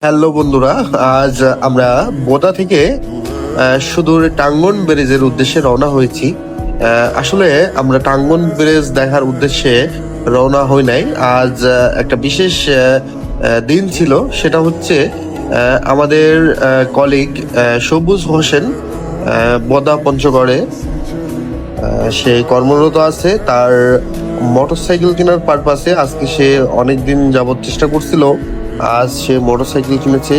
Hello বন্ধুরা, আজ আমরা বোদা থেকে সুদূর টাঙ্গন ব্রিজের উদ্দেশ্যে রওনা হয়েছি। আসলে আমরা টাঙ্গন ব্রিজ দেখার উদ্দেশ্যে রওনা হই নাই। আজ একটা বিশেষ দিন ছিল, সেটা হচ্ছে আমাদের কলিগ সবুজ হোসেন বোদা পঞ্চগড়ে সে কর্মরত আছে। তার মোটরসাইকেল কেনার পারপাসে আজকে সে অনেক দিন যাবৎ চেষ্টা করছিল, আজ সে মোটরসাইকেল কিনেছে।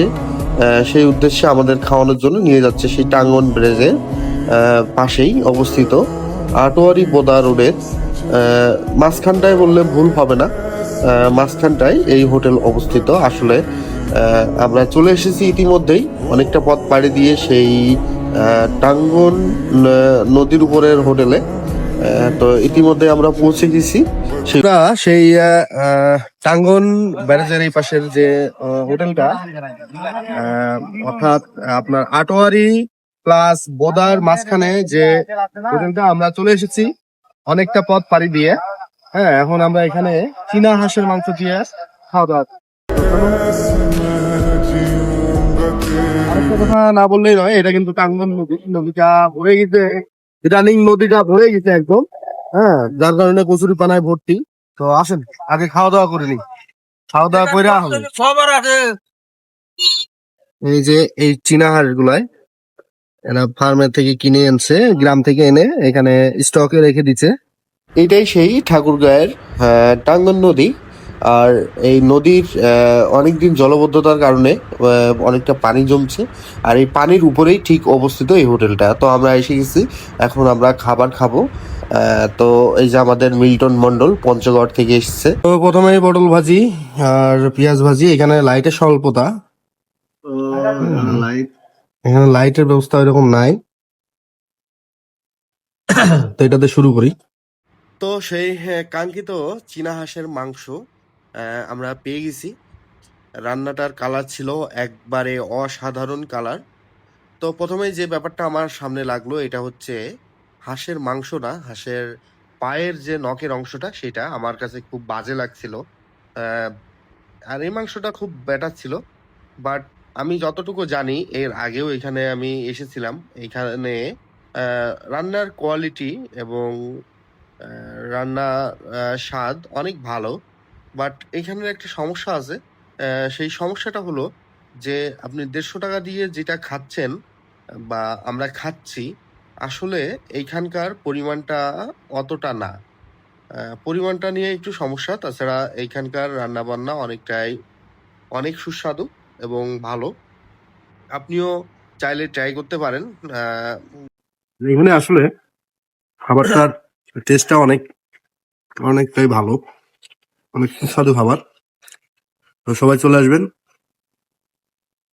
সেই উদ্দেশ্যে আমাদের খাওয়ানোর জন্য নিয়ে যাচ্ছে সেই টাঙ্গন ব্রিজের পাশেই অবস্থিত আটোয়ারি বোদা রোডের মাঝখানটায় বললে ভুল হবে না, মাঝখানটায় এই হোটেল অবস্থিত। আসলে আমরা চলে এসেছি ইতিমধ্যেই, অনেকটা পথ পাড়ি দিয়ে সেই টাঙ্গন নদীর উপরের হোটেলে। তো ইতিমধ্যে আমরা পৌঁছে গেছি। সেটা সেই টাঙ্গন ব্যারেজের এই পাশের যে হোটেলটা, অর্থাৎ আপনার আটোয়ারি প্লাস বোদার মাঝখানে যে হোটেলটা, আমরা চলে এসেছি অনেকটা পথ পাড়ি দিয়ে। হ্যাঁ, এখন আমরা এখানে চীনা হাঁসের মাংস দিয়ে খাওয়া দাওয়া। আরেকটা কথা না বললেই নয়, এটা কিন্তু টাঙ্গন নদী, নদীটা ভরে গেছে, ইদানিং নদীটা ভরে গেছে একদম। হ্যাঁ, যার কারণে কচুরি পানায় ভর্তি। তো আসেন আগে খাওয়া দাওয়া করে নি, খাওয়া দাওয়া করে হবে। এই যে এই চীনা হাঁস গুলাই এরা ফার্মের থেকে কিনে আনছে, গ্রাম থেকে এনে এখানে স্টকে রেখে দিচ্ছে। এটাই সেই ঠাকুরগাঁয়ের টাঙ্গন নদী। আর এই নদীর অনেকদিন জলবদ্ধতার কারণে অনেকটা পানি জমছে, আর এই পানির উপরেই ঠিক অবস্থিত এই হোটেলটা। তো আমরা এসে গেছি, এখন আমরা খাবার খাবো। তো এই যে আমাদের মিল্টন মন্ডল পঞ্চগড় থেকে এসেছে। তো প্রথমে পটল ভাজি আর পেঁয়াজ ভাজি। এখানে লাইটের স্বল্পতা, এখানে লাইটের ব্যবস্থা এরকম নাই। তো এটাতে শুরু করি। তো সেই কাঙ্ক্ষিত চীনা হাঁসের মাংস আমরা পেয়ে গেছি। রান্নাটার কালার ছিল একবারে অসাধারণ কালার। তো প্রথমে যে ব্যাপারটা আমার সামনে লাগলো, এটা হচ্ছে হাঁসের মাংস না, হাঁসের পায়ের যে নখের অংশটা, সেটা আমার কাছে খুব বাজে লাগছিল। আর এই মাংসটা খুব বেটার ছিল। বাট আমি যতটুকু জানি, এর আগেও এখানে আমি এসেছিলাম, এখানে রান্নার কোয়ালিটি এবং রান্না স্বাদ অনেক ভালো। বাট এখানের একটা সমস্যা আছে। সেই সমস্যাটা হলো যে আপনি 150 টাকা দিয়ে যেটা খাচ্ছেন বা আমরা খাচ্ছি, আসলে এইখানকার পরিমাণটা অতটা না। পরিমাণটা নিয়ে একটু সমস্যা। তাছাড়া এইখানকার রান্না বান্না অনেক সুস্বাদু এবং ভালো। আপনিও চাইলে ট্রাই করতে পারেন। এখানে আসলে খাবারটার টেস্টটা অনেকটাই ভালো, অনেক সুস্বাদু খাবার। তো সবাই চলে আসবেন।